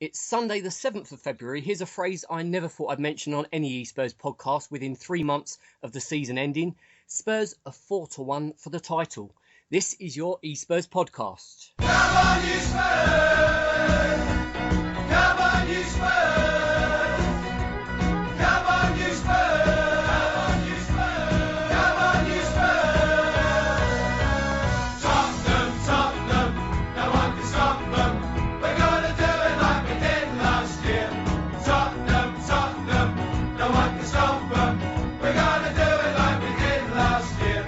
It's Sunday the 7th of February. Here's a phrase I never thought I'd mention on any e-Spurs podcast within 3 months of the season ending. Spurs are 4-1 for the title. This is your e-Spurs podcast. Come on, you Spurs! Come on, you Spurs! Come on, you Spurs! Come on, you Spurs! Tottenham, no one can stop them. We're gonna do it like we did last year. Tottenham, no one can stop them. We're gonna do it like we did last year.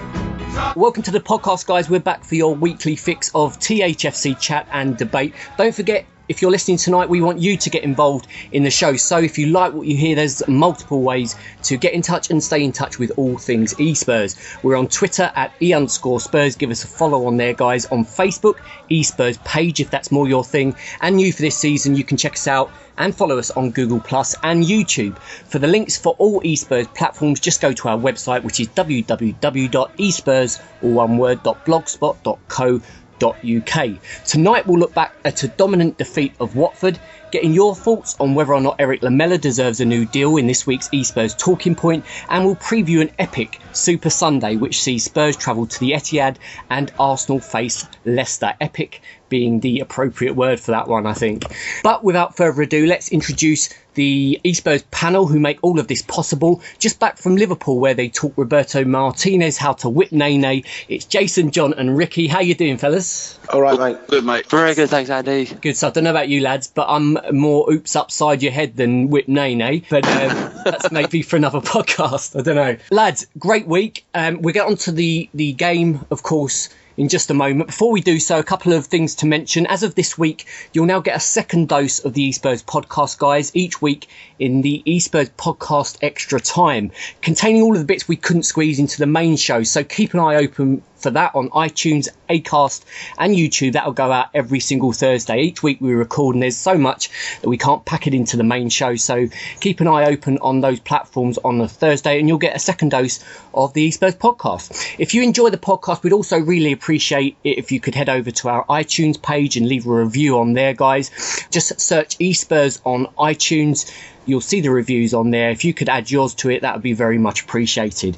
Welcome to the podcast, guys. We're back for your weekly fix of THFC chat and debate. Don't forget, if you're listening tonight, we want you to get involved in the show. So if you like what you hear, there's multiple ways to get in touch and stay in touch with all things e-Spurs. We're on Twitter at @e_Spurs. Give us a follow on there, guys. On Facebook, e-Spurs page, if that's more your thing. And new for this season, you can check us out and follow us on Google Plus and YouTube. For the links for all e-Spurs platforms, just go to our website, which is www.espurs.blogspot.co.uk. Tonight we'll look back at a dominant defeat of Watford, getting your thoughts on whether or not Eric Lamela deserves a new deal in this week's e-Spurs talking point, and we'll preview an epic Super Sunday which sees Spurs travel to the Etihad and Arsenal face Leicester. Epic being the appropriate word for that one, I think. But without further ado, let's introduce the e-Spurs panel who make all of this possible. Just back from Liverpool, where they taught Roberto Martinez how to whip Nene. It's Jason, John and Ricky. How you doing, fellas? All right, mate. Good, mate. Very good, thanks, Andy. Good stuff. Don't know about you, lads, but I'm more oops upside your head than whip Nene. But that's maybe for another podcast. I don't know. Lads, great week. We'll get on to the game, of course, in just a moment. Before we do so, a couple of things to mention. As of this week, you'll now get a second dose of the e-Spurs podcast, guys, each week in the e-Spurs podcast Extra Time, containing all of the bits we couldn't squeeze into the main show. So keep an eye open for that on iTunes, Acast and YouTube. That'll go out every single Thursday. Each week we record, and there's so much that we can't pack it into the main show. So keep an eye open on those platforms on a Thursday, and you'll get a second dose of the e-Spurs podcast. If you enjoy the podcast, we'd also really appreciate it if you could head over to our iTunes page and leave a review on there, guys. Just search e-Spurs on iTunes. You'll see the reviews on there. If you could add yours to it, that would be very much appreciated.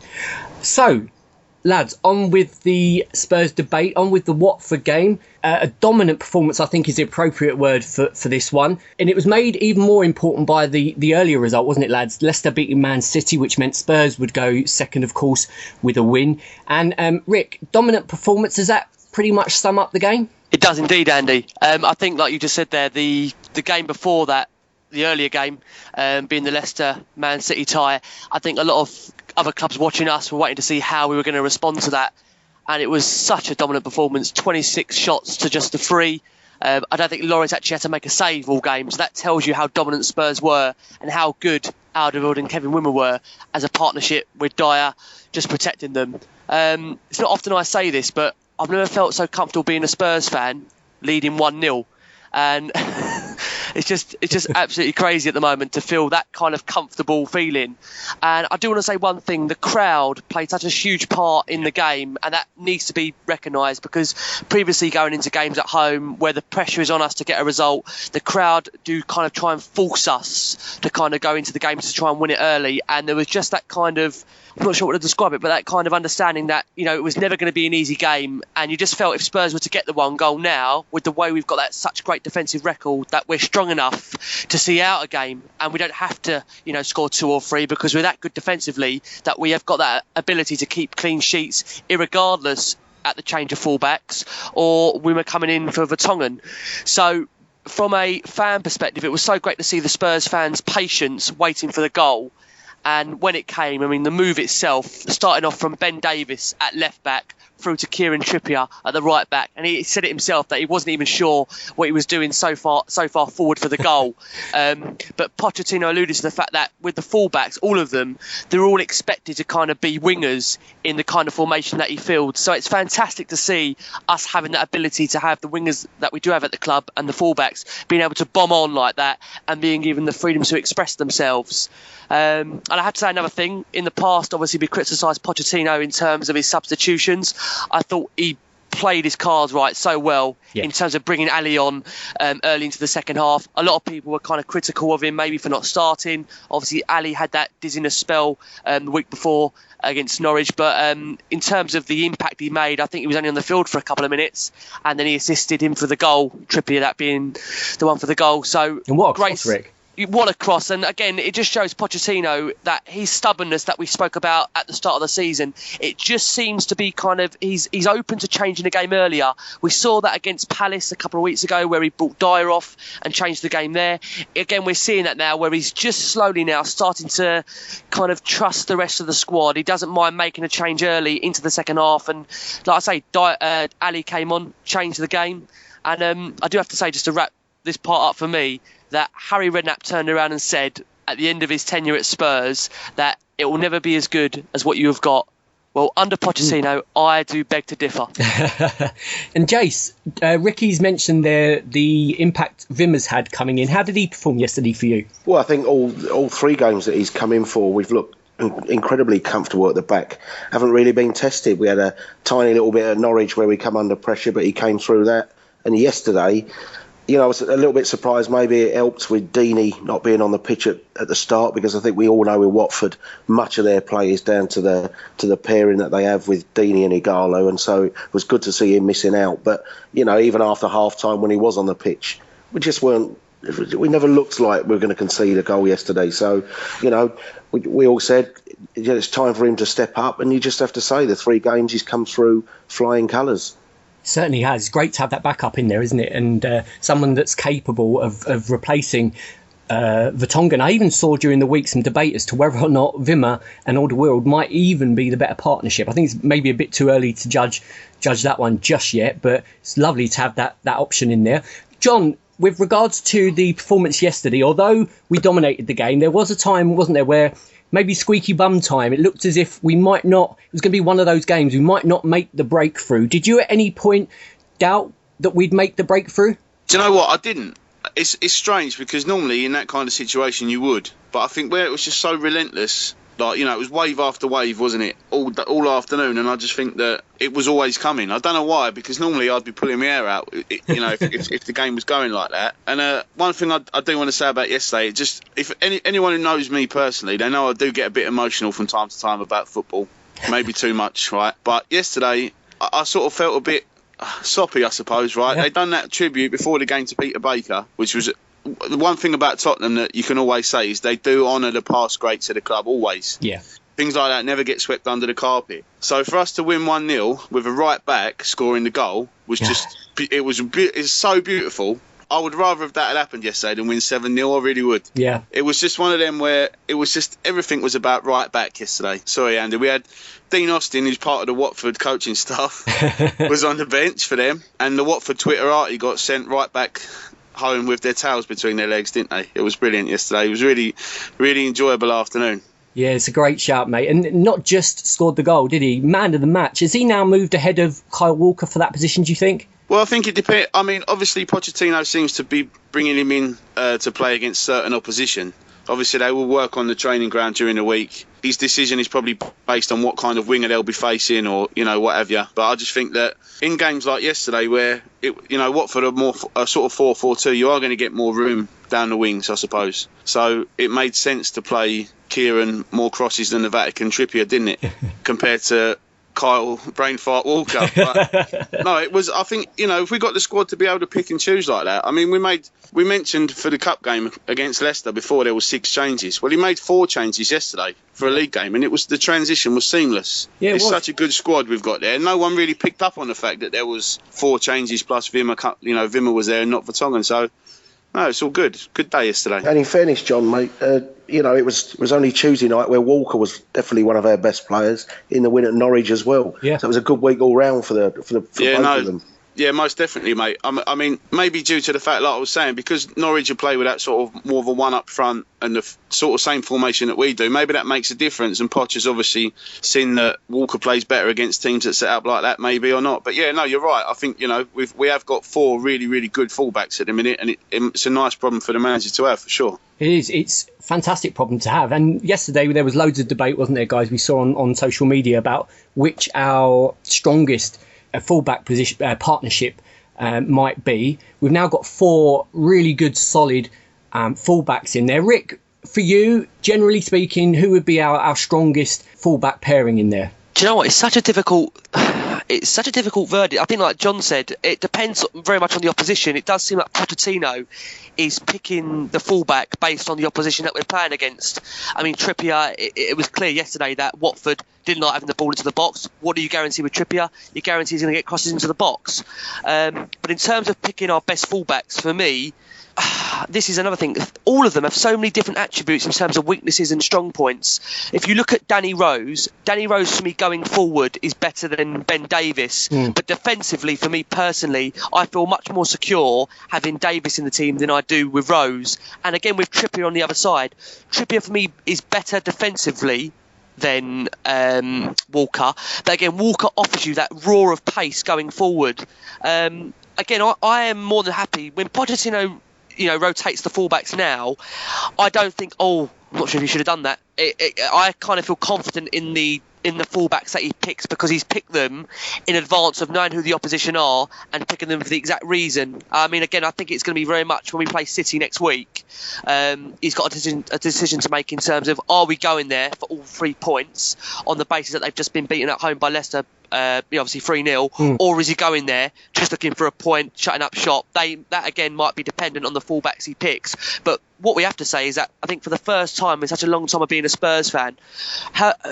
So, lads, on with the Spurs debate, on with the Watford game. A dominant performance, I think, is the appropriate word for this one. And it was made even more important by the earlier result, wasn't it, lads? Leicester beating Man City, which meant Spurs would go second, of course, with a win. And Rick, dominant performance, does that pretty much sum up the game? It does indeed, Andy. I think, like you just said there, the game before that, the earlier game, being the Leicester-Man City tie, I think a lot of other clubs watching us were waiting to see how we were going to respond to that. And it was such a dominant performance, 26 shots to just the 3. I don't think Lawrence actually had to make a save all game, so that tells you how dominant Spurs were and how good Alderweireld and Kevin Wimmer were as a partnership with Dyer, just protecting them. It's not often I say this, but I've never felt so comfortable being a Spurs fan, leading 1-0. And it's just absolutely crazy at the moment to feel that kind of comfortable feeling. And I do want to say one thing: the crowd played such a huge part in the game, and that needs to be recognised, because previously going into games at home where the pressure is on us to get a result, the crowd do kind of try and force us to kind of go into the game to try and win it early. And there was just that kind of, I'm not sure what to describe it, but that kind of understanding that, you know, it was never going to be an easy game. And you just felt if Spurs were to get the one goal now, with the way we've got that such great defensive record, that we're strong enough to see out a game, and we don't have to, you know, score 2 or 3, because we're that good defensively that we have got that ability to keep clean sheets irregardless at the change of fullbacks or we were coming in for Vertonghen. So from a fan perspective, it was so great to see the Spurs fans' patience waiting for the goal. And when it came, I mean, the move itself, starting off from Ben Davies at left back through to Kieran Trippier at the right back, and he said it himself that he wasn't even sure what he was doing so far forward for the goal. But Pochettino alluded to the fact that with the fullbacks, all of them, they're all expected to kind of be wingers in the kind of formation that he fields. So it's fantastic to see us having that ability to have the wingers that we do have at the club and the fullbacks being able to bomb on like that and being given the freedom to express themselves. And I have to say another thing. In the past, obviously, we criticised Pochettino in terms of his substitutions. I thought he played his cards right so well Yeah. in terms of bringing Ali on early into the second half. A lot of people were kind of critical of him maybe for not starting. Obviously, Ali had that dizziness spell the week before against Norwich, but in terms of the impact he made, I think he was only on the field for a couple of minutes, and then he assisted him for the goal, Trippier that being the one for the goal. So And what a cross, Rick. What a cross. And again, it just shows Pochettino that his stubbornness that we spoke about at the start of the season, it just seems to be kind of, he's open to changing the game earlier. We saw that against Palace a couple of weeks ago where he brought Dyer off and changed the game there. Again, we're seeing that now where he's just slowly now starting to kind of trust the rest of the squad. He doesn't mind making a change early into the second half. And like I say, Ali came on, changed the game. And I do have to say, just to wrap this part up for me, that Harry Redknapp turned around and said at the end of his tenure at Spurs that it will never be as good as what you have got. Well, under Pochettino, I do beg to differ. And Jace, Ricky's mentioned there the impact Wimmer's had coming in. How did he perform yesterday for you? Well, I think all three games that he's come in for, we've looked incredibly comfortable at the back. Haven't really been tested. We had a tiny little bit at Norwich where we come under pressure, but he came through that. And yesterday, I was a little bit surprised. Maybe it helped with Deeney not being on the pitch at the start, because I think we all know with Watford, much of their play is down to the pairing that they have with Deeney and Igalo, and so it was good to see him missing out. But even after half time when he was on the pitch, we never looked like we were going to concede a goal yesterday. So we all said it's time for him to step up, and you just have to say the 3 games he's come through flying colours. Certainly has. Great to have that backup in there, isn't it? And someone that's capable of replacing Vertonghen. I even saw during the week some debate as to whether or not Wimmer and Alderweireld might even be the better partnership. I think it's maybe a bit too early to judge that one just yet, but it's lovely to have that option in there. John, with regards to the performance yesterday, although we dominated the game, there was a time, wasn't there, where maybe squeaky bum time, it looked as if we might not, it was going to be one of those games, we might not make the breakthrough. Did you at any point doubt that we'd make the breakthrough? Do you know what? I didn't. It's strange because normally in that kind of situation you would. But I think where it was just so relentless, it was wave after wave, wasn't it? All afternoon, and I just think that it was always coming. I don't know why, because normally I'd be pulling my hair out, if the game was going like that. And one thing I do want to say about yesterday, if anyone who knows me personally, they know I do get a bit emotional from time to time about football, maybe too much, right? But yesterday I sort of felt a bit soppy, I suppose, right? Yeah. They'd done that tribute before the game to Peter Baker, which was the one thing about Tottenham that you can always say is they do honour the past greats of the club, always. Yeah. Things like that never get swept under the carpet. So for us to win 1-0 with a right back scoring the goal was it's so beautiful. I would rather if that had happened yesterday than win 7-0. I really would. Yeah. It was just one of them where it was just everything was about right back yesterday. Sorry, Andy. We had Dean Austin, who's part of the Watford coaching staff, was on the bench for them, and the Watford Twitter arty got sent right back home with their tails between their legs, didn't they? It was brilliant yesterday. It was really, really enjoyable afternoon. Yeah, it's a great shout, mate. And not just scored the goal, did he? Man of the match. Has he now moved ahead of Kyle Walker for that position, do you think? Well, I think it depends. I mean, obviously, Pochettino seems to be bringing him in to play against certain opposition. Obviously, they will work on the training ground during the week. His decision is probably based on what kind of winger they'll be facing or, what have you. But I just think that in games like yesterday where, Watford are more a sort of 4-4-2, you are going to get more room down the wings, I suppose. So it made sense to play Kieran more crosses than the Vatican Trippier, didn't it? Compared to Kyle Brainfart Walker. But no, it was, I think, if we got the squad to be able to pick and choose like that. I mean, we mentioned for the cup game against Leicester before there were 6 changes. Well, he made 4 changes yesterday for a league game, and the transition was seamless. Yeah, it's such a good squad we've got there. No one really picked up on the fact that there was 4 changes plus Wimmer, Wimmer was there and not Vertonghen. So no, it's all good. Good day yesterday. And in fairness, John, mate, it was only Tuesday night where Walker was definitely one of our best players in the win at Norwich as well. Yeah. So it was a good week all round for both of them. Yeah, most definitely, mate. I mean, maybe due to the fact, like I was saying, because Norwich have played with that sort of more of a one up front and the sort of same formation that we do, maybe that makes a difference. And Poch has obviously seen that Walker plays better against teams that set up like that, maybe or not. But yeah, no, you're right. I think, we have got 4 really, really good fullbacks at the minute, and it's a nice problem for the manager to have, for sure. It is. It's a fantastic problem to have. And yesterday there was loads of debate, wasn't there, guys? We saw on social media about which our strongest a fullback position partnership might be. We've now got 4 really good, solid fullbacks in there. Rick, for you, generally speaking, who would be our strongest fullback pairing in there? Do you know what? It's such a difficult verdict. I think, like John said, it depends very much on the opposition. It does seem like Pochettino is picking the fullback based on the opposition that we're playing against. I mean, Trippier, it was clear yesterday that Watford didn't like having the ball into the box. What do you guarantee with Trippier? You guarantee he's going to get crosses into the box. But in terms of picking our best fullbacks, for me, this is another thing. All of them have so many different attributes in terms of weaknesses and strong points. If you look at Danny Rose for me going forward is better than Ben Davis. But defensively, for me personally, I feel much more secure having Davis in the team than I do with Rose. And again, with Trippier on the other side, Trippier for me is better defensively than Walker. But again, Walker offers you that roar of pace going forward. Again, I am more than happy when Pochettino rotates the fullbacks now. I don't think, I'm not sure if he should have done that. I kind of feel confident in the fullbacks that he picks because he's picked them in advance of knowing who the opposition are and picking them for the exact reason. I mean, again, I think it's going to be very much when we play City next week. He's got a decision to make in terms of, are we going there for all 3 points on the basis that they've just been beaten at home by Leicester, obviously 3-0, or is he going there just looking for a point, shutting up shop? That again might be dependent on the fullbacks he picks. But what we have to say is that I think for the first time in such a long time of being a Spurs fan,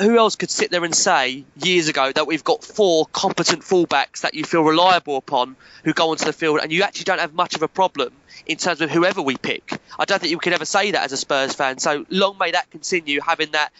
who else could sit there and say years ago that we've got 4 competent fullbacks that you feel reliable upon who go onto the field and you actually don't have much of a problem in terms of whoever we pick? I don't think you could ever say that as a Spurs fan. So long may that continue, having that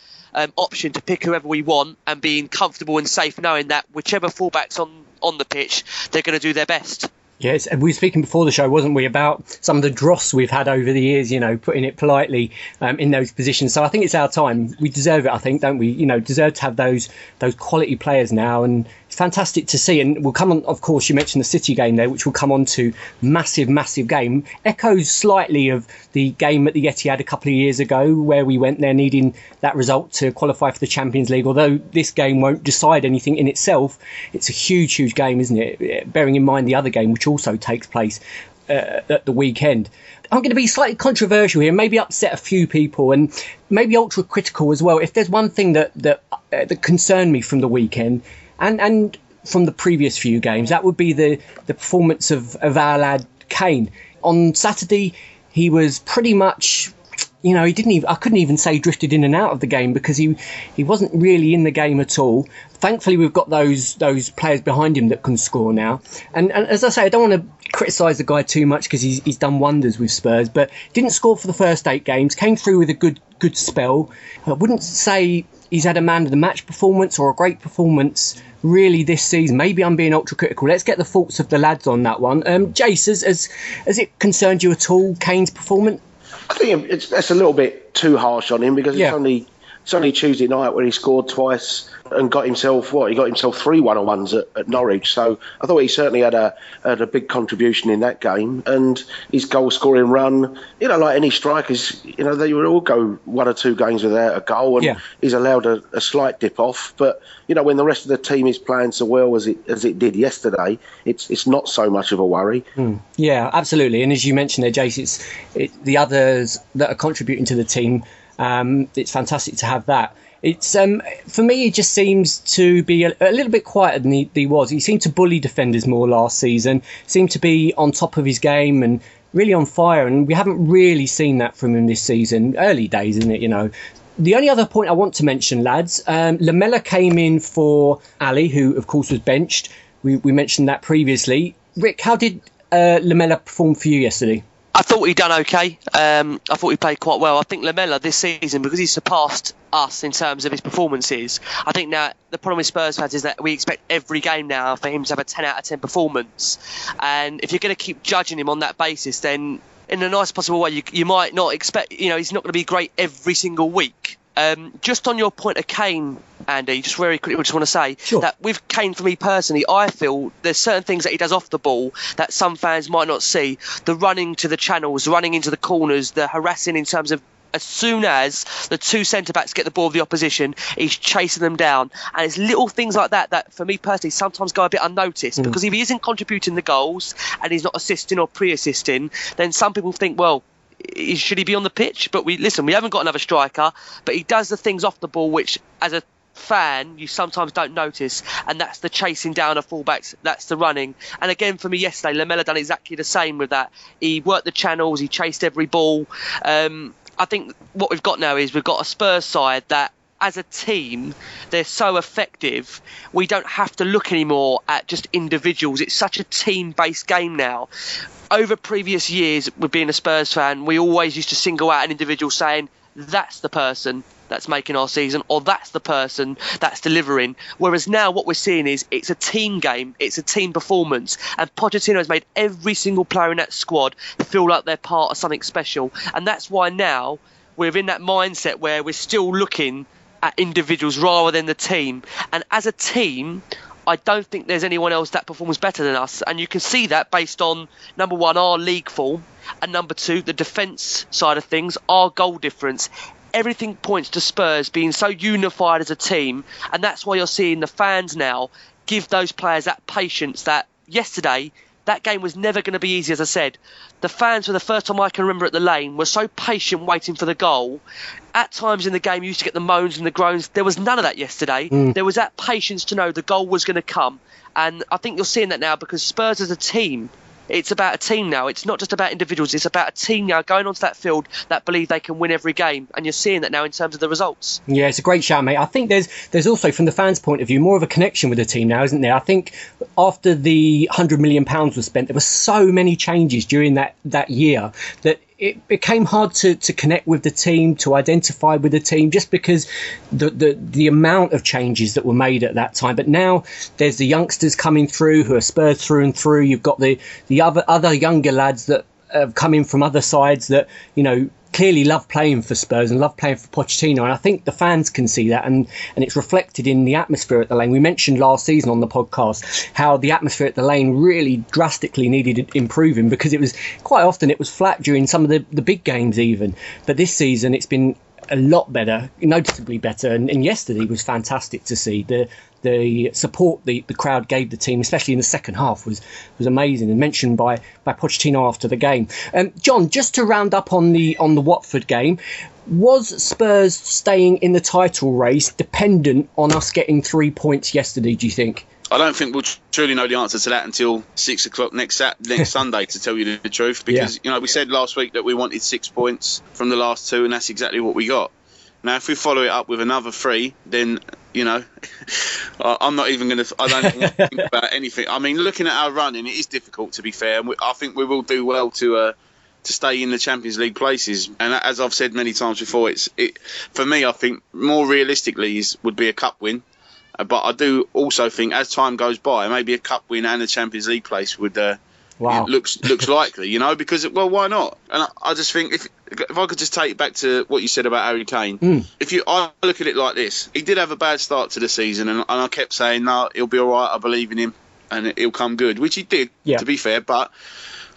option to pick whoever we want and being comfortable and safe knowing that whichever fullback's on the pitch, they're going to do their best. Yes, and we were speaking before the show, wasn't we, about some of the dross we've had over the years, putting it politely, in those positions. So I think it's our time. We deserve it, I think, don't we? Deserve to have those quality players now, and it's fantastic to see. And we'll come on, of course, you mentioned the City game there, which we'll come on to. Massive game. Echoes slightly of the game at the Etihad a couple of years ago, where we went there needing that result to qualify for the Champions League. Although this game won't decide anything in itself, it's a huge game, isn't it? Bearing in mind the other game, which also takes place at the weekend. I'm going to be slightly controversial here, maybe upset a few people, and maybe ultra critical as well. If there's one thing that concerned me from the weekend and from the previous few games, that would be the performance of our lad Kane. On Saturday, he was pretty much, I couldn't even say drifted in and out of the game because he wasn't really in the game at all. Thankfully, we've got those players behind him that can score now. And as I say, I don't want to criticise the guy too much because he's done wonders with Spurs, but didn't score for the first 8 games, came through with a good spell. I wouldn't say he's had a man of the match performance or a great performance really this season. Maybe I'm being ultra critical. Let's get the thoughts of the lads on that one. Jace, has it concerned you at all, Kane's performance? I think that's a little bit too harsh on him because it's only Tuesday night where he scored twice and got himself 3 1-on-1s at Norwich. So I thought he certainly had a big contribution in that game, and his goal scoring run, like any strikers, they would all go 1 or 2 games without a goal, and he's allowed a slight dip off. But when the rest of the team is playing so well as it did yesterday, it's not so much of a worry. Yeah, absolutely. And as you mentioned there, Jace, it's the others that are contributing to the team. It's fantastic to have that. It's for me, it just seems to be a little bit quieter than he was. He seemed to bully defenders more last season, seemed to be on top of his game and really on fire, and we haven't really seen that from him this season. Early days, isn't it? The only other point I want to mention, lads, Lamela came in for Ali, who of course was benched. We mentioned that previously. Rick, how did Lamela perform for you yesterday? I thought he'd done okay. I thought he played quite well. I think Lamela this season, because he's surpassed us in terms of his performances, I think now the problem with Spurs fans is that we expect every game now for him to have a 10 out of 10 performance. And if you're going to keep judging him on that basis, then in a nice possible way, you might not expect, he's not going to be great every single week. Just on your point of Kane, Andy, just very quickly, I just want to say that with Kane, for me personally, I feel there's certain things that he does off the ball that some fans might not see. The running to the channels, running into the corners, the harassing in terms of as soon as the two centre-backs get the ball of the opposition, he's chasing them down. And it's little things like that for me personally, sometimes go a bit unnoticed. Because if he isn't contributing the goals and he's not assisting or pre-assisting, then some people think, well, should he be on the pitch? But we haven't got another striker, but he does the things off the ball which, as a fan, you sometimes don't notice, and that's the chasing down of fullbacks, that's the running. And again, for me yesterday, Lamela done exactly the same with that. He worked the channels, he chased every ball. I think what we've got now is we've got a Spurs side that, as a team, they're so effective. We don't have to look anymore at just individuals. It's such a team-based game now. Over previous years, with being a Spurs fan, we always used to single out an individual saying, that's the person that's making our season, or that's the person that's delivering. Whereas now what we're seeing is it's a team game, it's a team performance, and Pochettino has made every single player in that squad feel like they're part of something special. And that's why now we're in that mindset where we're still looking at individuals rather than the team. And as a team, I don't think there's anyone else that performs better than us. And you can see that based on, number one, our league form, and number two, the defence side of things, our goal difference. Everything points to Spurs being so unified as a team, and that's why you're seeing the fans now give those players that patience that yesterday, that game was never going to be easy, as I said. The fans, for the first time I can remember at the Lane, were so patient waiting for the goal. At times in the game, you used to get the moans and the groans. There was none of that yesterday. There was that patience to know the goal was going to come. And I think you're seeing that now because Spurs as a team, it's about a team now. It's not just about individuals. It's about a team now going onto that field that believe they can win every game. And you're seeing that now in terms of the results. Yeah, it's a great shout, mate. I think there's also, from the fans' point of view, more of a connection with the team now, isn't there? I think after the £100 million was spent, there were so many changes during that year that it became hard to connect with the team, to identify with the team, just because the amount of changes that were made at that time. But now there's the youngsters coming through who are Spurs through and through. You've got the other younger lads that have come in from other sides that, clearly love playing for Spurs and love playing for Pochettino, and I think the fans can see that, and it's reflected in the atmosphere at the Lane. We mentioned last season on the podcast how the atmosphere at the Lane really drastically needed improving, because it was quite often it was flat during some of the big games even, but this season it's been a lot better, noticeably better, and yesterday was fantastic to see. The support the crowd gave the team, especially in the second half, was amazing, and mentioned by Pochettino after the game. John, just to round up on the Watford game, was Spurs staying in the title race dependent on us getting 3 points yesterday, do you think? I don't think we'll truly know the answer to that until 6 o'clock next Sunday, to tell you the truth, because we said last week that we wanted 6 points from the last two, and that's exactly what we got. Now, if we follow it up with another 3, then, I'm not even going to... I don't even think about anything. I mean, looking at our running, it is difficult, to be fair. And I think we will do well to stay in the Champions League places. And as I've said many times before, for me, I think more realistically would be a cup win. But I do also think, as time goes by, maybe a cup win and a Champions League place would... looks likely, because, well, why not? And I just think if I could just take it back to what you said about Harry Kane, I look at it like this: he did have a bad start to the season, and I kept saying, no, he'll be all right, I believe in him, and he'll come good, which he did, to be fair. But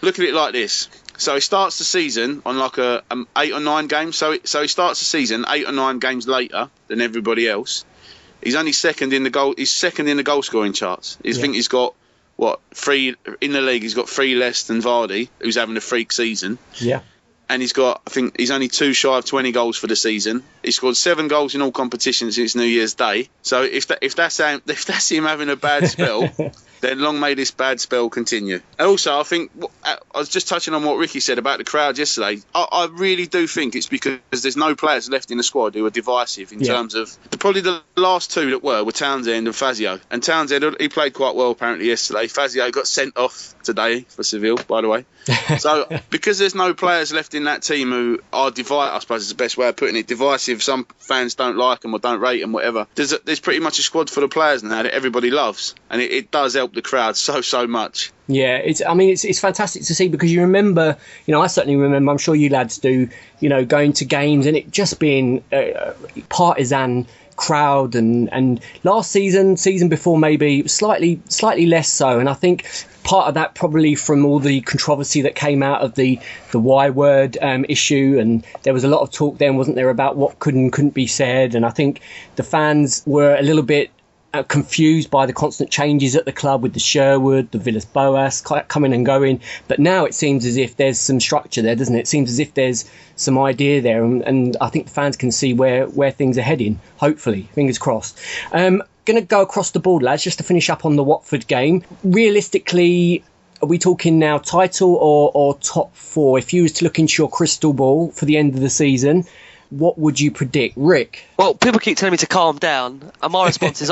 look at it like this: so he starts the season on like a 8 or 9 games. So he starts the season 8 or 9 games later than everybody else. He's only second in the goal. He's second in the goal scoring charts. I think he's got 3 in the league. He's got 3 less than Vardy, who's having a freak season. Yeah. And I think he's only 2 shy of 20 goals for the season. He scored 7 goals in all competitions since New Year's Day. So if that's him having a bad spell, then long may this bad spell continue. And also, I think I was just touching on what Ricky said about the crowd yesterday. I really do think it's because there's no players left in the squad who are divisive in terms of probably the last 2 that were Townsend and Fazio. And Townsend, he played quite well apparently yesterday. Fazio got sent off today for Seville, by the way. So because there's no players left in that team who are divisive, I suppose is the best way of putting it, divisive, some fans don't like them or don't rate them, whatever. There's pretty much a squad full of players now that everybody loves, and it does help the crowd so much. Yeah, it's fantastic to see, because you remember, I certainly remember, I'm sure you lads do, going to games and it just being partisan crowd, and last season before maybe slightly less so. And I think part of that probably from all the controversy that came out of the Y word issue, and there was a lot of talk then, wasn't there, about what could and couldn't be said. And I think the fans were a little bit confused by the constant changes at the club with the Sherwood, the Villas-Boas coming and going. But now it seems as if there's some structure there, doesn't it? It seems as if there's some idea there, and I think the fans can see where things are heading, hopefully. Fingers crossed. Going to go across the board, lads, just to finish up on the Watford game. Realistically, are we talking now title or top 4? If you was to look into your crystal ball for the end of the season, what would you predict, Rick? Well, people keep telling me to calm down, and my response is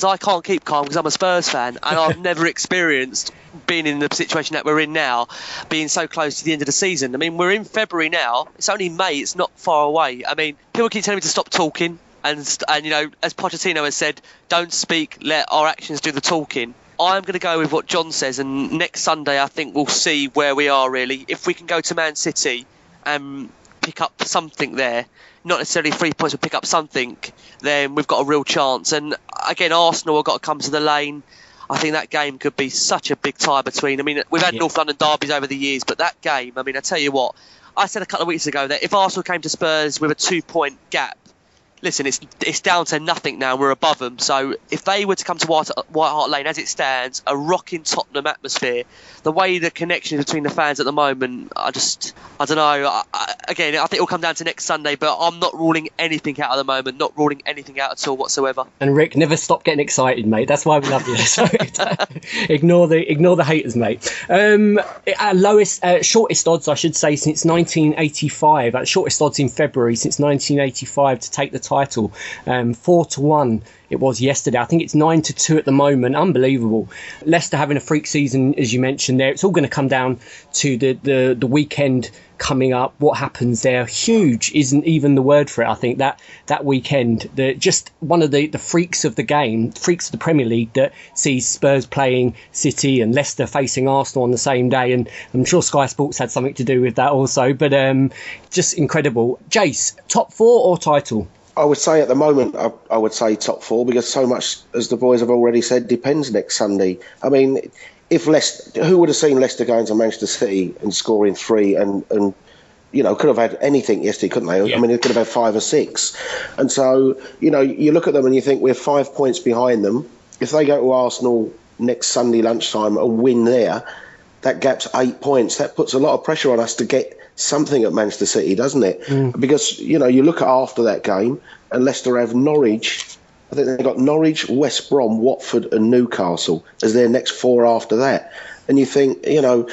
I can't keep calm because I'm a Spurs fan, and I've never experienced being in the situation that we're in now, being so close to the end of the season. I mean, we're in February now. It's only May. It's not far away. I mean, people keep telling me to stop talking, and you know, as Pochettino has said, don't speak, let our actions do the talking. I'm going to go with what John says, and next Sunday I think we'll see where we are really. If we can go to Man City and pick up something there, not necessarily 3 points, but pick up something, then we've got a real chance. And again, Arsenal have got to come to the lane. I think that game could be such a big tie between. I mean, we've had North London derbies over the years, but that game, I mean, I tell you what, I said a couple of weeks ago that if Arsenal came to Spurs with a 2-point gap, listen, it's down to nothing now. We're above them. So if they were to come to White Hart Lane as it stands, a rocking Tottenham atmosphere, the way the connection between the fans at the moment, I don't know. Again, I think it'll come down to next Sunday, but I'm not ruling anything out at the moment. Not ruling anything out at all whatsoever. And Rick, never stop getting excited, mate. That's why we love you. So ignore the haters, mate. At shortest odds, I should say, since 1985. At shortest odds in February since 1985 to take the title, 4-1 it was yesterday. I think it's 9-2 at the moment. Unbelievable. Leicester having a freak season, as you mentioned there. It's all going to come down to the weekend coming up. What happens there? Huge isn't even the word for it. I think that weekend, just one of the freaks of the game, freaks of the Premier League, that sees Spurs playing City and Leicester facing Arsenal on the same day. And I'm sure Sky Sports had something to do with that also. But just incredible. Jace, top 4 or title? I would say at the moment, I would say top 4, because so much, as the boys have already said, depends next Sunday. I mean, if Leicester, who would have seen Leicester going to Manchester City and scoring 3 and you know, could have had anything yesterday, couldn't they? Yeah. I mean, it could have had 5 or 6. And so, you know, you look at them and you think we're 5 points behind them. If they go to Arsenal next Sunday lunchtime and win there, that gap's 8 points. That puts a lot of pressure on us to get something at Manchester City, doesn't it? Because, you know, you look at after that game and Leicester have Norwich. I think they've got Norwich, West Brom, Watford and Newcastle as their next 4 after that. And you think, you know,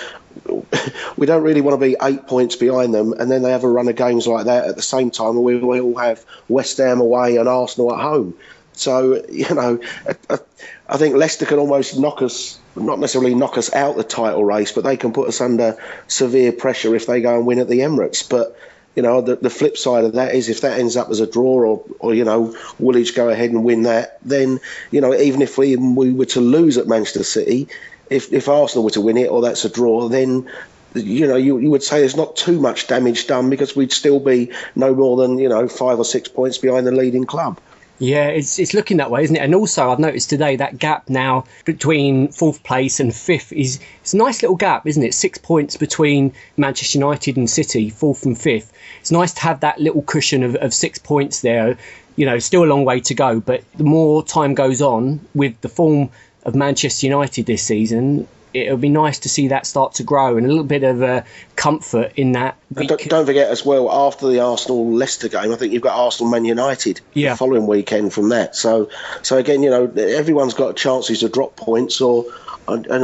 we don't really want to be 8 points behind them, and then they have a run of games like that at the same time, and we all have West Ham away and Arsenal at home. So, you know, I think Leicester can almost knock us, not necessarily knock us out the title race, but they can put us under severe pressure if they go and win at the Emirates. But, you know, the flip side of that is if that ends up as a draw or you know, Woolwich go ahead and win that, then, you know, even if we were to lose at Manchester City, if Arsenal were to win it or that's a draw, then, you know, you would say there's not too much damage done, because we'd still be no more than, you know, 5 or 6 points behind the leading club. Yeah, it's looking that way, isn't it? And also, I've noticed today that gap now between 4th place and 5th it's a nice little gap, isn't it? 6 points between Manchester United and City, 4th and 5th. It's nice to have that little cushion of 6 points there. You know, still a long way to go, but the more time goes on with the form of Manchester United this season, it'll be nice to see that start to grow, and a little bit of comfort in that. Don't forget as well, after the Arsenal-Leicester game, I think you've got Arsenal-Man United the following weekend from that. So again, you know, everyone's got chances to drop points, and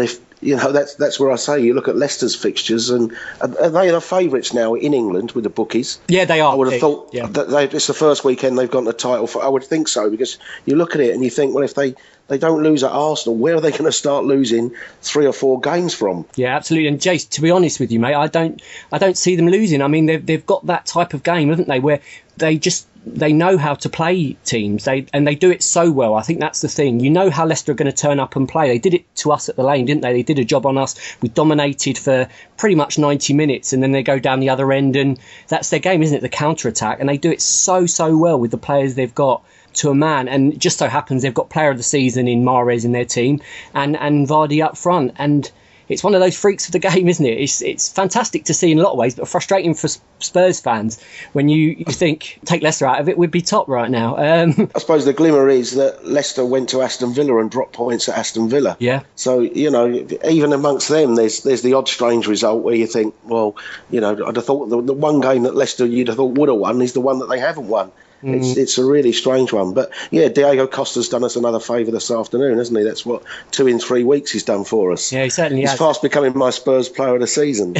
if, you know, that's where I say you look at Leicester's fixtures, and are they the favourites now in England with the bookies? Yeah, they are. I would have thought that it's the first weekend they've got the title. I would think so, because you look at it and you think, well, if they don't lose at Arsenal, where are they going to start losing 3 or 4 games from? Yeah, absolutely. And Jace, to be honest with you, mate, I don't see them losing. I mean, they've got that type of game, haven't they, where they know how to play teams, and they do it so well. I think that's the thing. You know how Leicester are going to turn up and play. They did it to us at the Lane, didn't they? They did a job on us. We dominated for pretty much 90 minutes, and then they go down the other end, and that's their game, isn't it? The counter-attack. And they do it so well with the players they've got to a man, and it just so happens they've got player of the season in Mahrez in their team, and Vardy up front, and it's one of those freaks of the game, isn't it? It's fantastic to see in a lot of ways, but frustrating for Spurs fans when you think, take Leicester out of it, we'd be top right now. I suppose the glimmer is that Leicester went to Aston Villa and dropped points at Aston Villa. Yeah. So, even amongst them, there's the odd strange result where you think, well, I'd have thought the one game that Leicester you'd have thought would have won is the one that they haven't won. It's a really strange one. But, yeah, Diego Costa's done us another favour this afternoon, hasn't he? That's what 2 in 3 weeks he's done for us. Yeah, he certainly has. He's fast becoming my Spurs player of the season.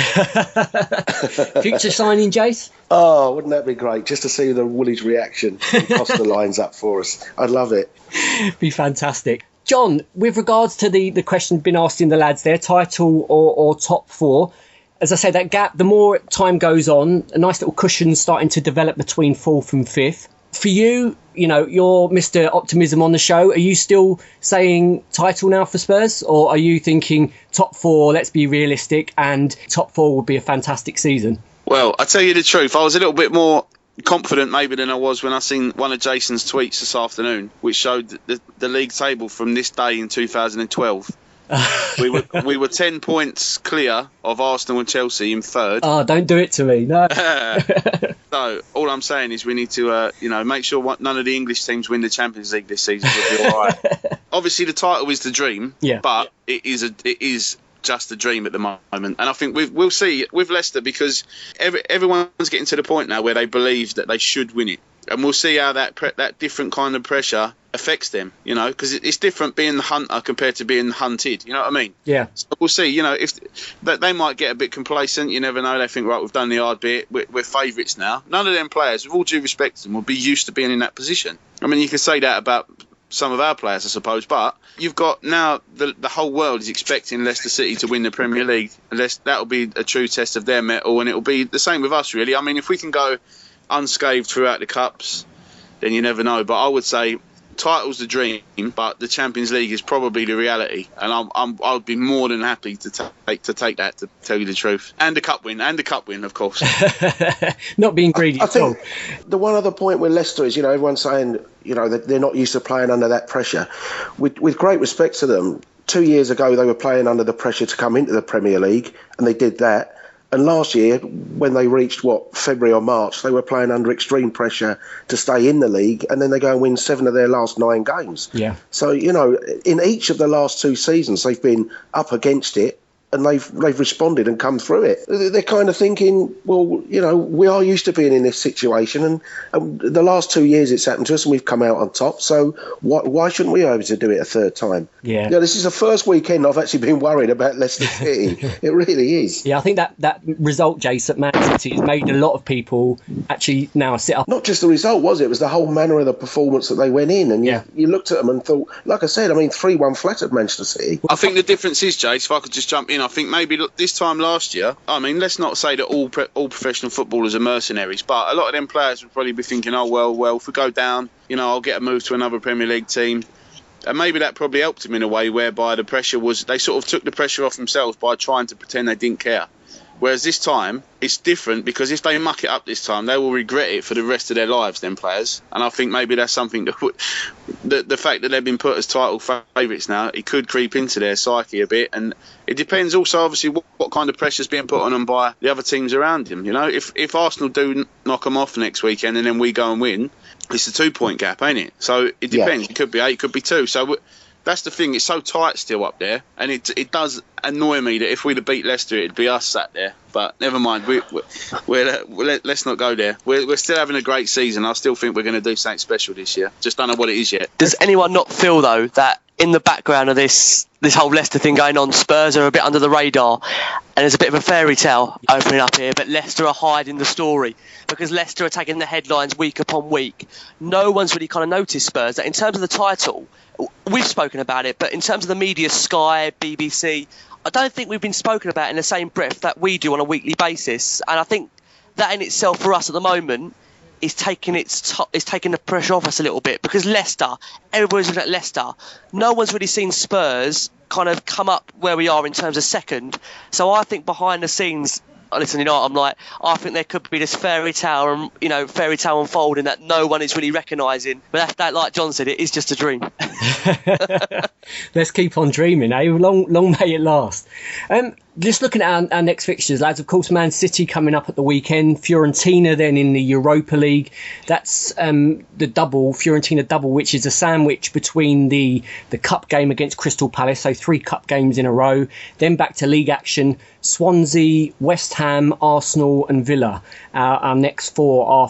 Future signing, Jace? Oh, wouldn't that be great? Just to see the Woolwich reaction when Costa lines up for us. I'd love it. Be fantastic. John, with regards to the question been asked in the lads there, title or top 4, as I say, that gap, the more time goes on, a nice little cushion starting to develop between 4th and 5th. For you, you're Mr. Optimism on the show. Are you still saying title now for Spurs? Or are you thinking top 4, let's be realistic, and top 4 would be a fantastic season? Well, I tell you the truth, I was a little bit more confident maybe than I was when I seen one of Jason's tweets this afternoon, which showed the league table from this day in 2012. we were 10 points clear of Arsenal and Chelsea in 3rd. Oh, don't do it to me, no. So all I'm saying is we need to make sure none of the English teams win the Champions League this season. We'll be all right. Obviously the title is the dream, but it is just a dream at the moment, and I think we'll see with Leicester, because everyone's getting to the point now where they believe that they should win it, and we'll see how that different kind of pressure affects them, because it's different being the hunter compared to being hunted, you know what I mean? Yeah. So we'll see, if they might get a bit complacent, you never know, they think, right, we've done the hard bit, we're favourites now. None of them players, with all due respect to them, will be used to being in that position. I mean, you could say that about some of our players, I suppose, but you've got now the whole world is expecting Leicester City to win the Premier League. That'll be a true test of their mettle, and it'll be the same with us, really. I mean, if we can go unscathed throughout the cups, then you never know. But I would say title's the dream, but the Champions League is probably the reality, and I would be more than happy to take that, to tell you the truth, and the cup win, of course. Not being greedy. I think the one other point with Leicester is, everyone's saying, that they're not used to playing under that pressure. With great respect to them, 2 years ago they were playing under the pressure to come into the Premier League, and they did that. And last year, when they reached, February or March, they were playing under extreme pressure to stay in the league, and then they go and win 7 of their last 9 games. Yeah. So, in each of the last 2 seasons, they've been up against it, and they've responded and come through it. They're kind of thinking, well, we are used to being in this situation, and the last 2 years it's happened to us, and we've come out on top. So why shouldn't we be able to do it a third time? Yeah. This is the first weekend I've actually been worried about Leicester City. It really is. Yeah, I think that result, Jace, at Man City has made a lot of people actually now sit up. Not just the result, was it? It was the whole manner of the performance that they went in, and you looked at them and thought, like I said, 3-1 flattered Manchester City. I think the difference is, Jace, if I could just jump in, I think maybe this time last year, let's not say that all professional footballers are mercenaries, but a lot of them players would probably be thinking, oh, well, if we go down, I'll get a move to another Premier League team. And maybe that probably helped them in a way whereby the pressure was, they sort of took the pressure off themselves by trying to pretend they didn't care. Whereas this time, it's different, because if they muck it up this time, they will regret it for the rest of their lives, them players. And I think maybe that's something that the fact that they've been put as title favourites now, it could creep into their psyche a bit. And it depends also, obviously, what kind of pressure's being put on them by the other teams around them. If Arsenal do knock them off next weekend and then we go and win, it's a 2-point gap, ain't it? So it depends. Yeah. It could be 8, it could be 2. So that's the thing. It's so tight still up there, and it does annoy me that if we'd have beat Leicester, it'd be us sat there. But never mind. Let's not go there. We're still having a great season. I still think we're going to do something special this year. Just don't know what it is yet. Does anyone not feel though that in the background of this whole Leicester thing going on, Spurs are a bit under the radar, and there's a bit of a fairy tale opening up here, but Leicester are hiding the story because Leicester are taking the headlines week upon week. No one's really kind of noticed Spurs that in terms of the title, we've spoken about it, but in terms of the media, Sky, BBC, I don't think we've been spoken about in the same breath that we do on a weekly basis. And I think that in itself for us at the moment is taking the pressure off us a little bit, because Leicester, everybody's looking at Leicester. No one's really seen Spurs kind of come up where we are in terms of second. So I think behind the scenes, listen, I'm like, I think there could be this fairy tale unfolding that no one is really recognising. But that, like John said, it is just a dream. Let's keep on dreaming, eh? Long may it last. Just looking at our next fixtures, lads, of course, Man City coming up at the weekend. Fiorentina then in the Europa League. That's the double, Fiorentina double, which is a sandwich between the cup game against Crystal Palace, so 3 cup games in a row. Then back to league action, Swansea, West Ham, Arsenal and Villa, our next 4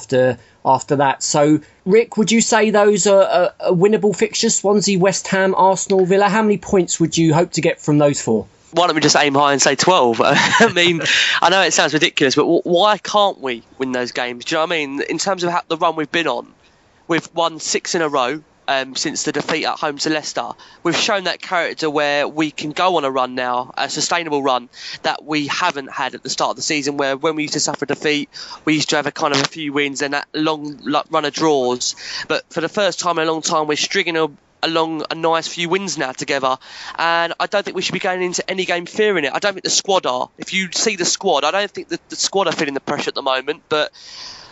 after that. So, Rick, would you say those are winnable fixtures? Swansea, West Ham, Arsenal, Villa. How many points would you hope to get from those 4? Why don't we just aim high and say 12? I mean, I know it sounds ridiculous, but why can't we win those games? Do you know what I mean? In terms of the run we've been on, we've won 6 in a row since the defeat at home to Leicester. We've shown that character where we can go on a run now, a sustainable run that we haven't had at the start of the season, where when we used to suffer defeat, we used to have a kind of a few wins and that long run of draws. But for the first time in a long time, we're stringing along a nice few wins now together, and I don't think we should be going into any game fearing it. I don't think the squad are. If you see the squad, I don't think the squad are feeling the pressure at the moment, but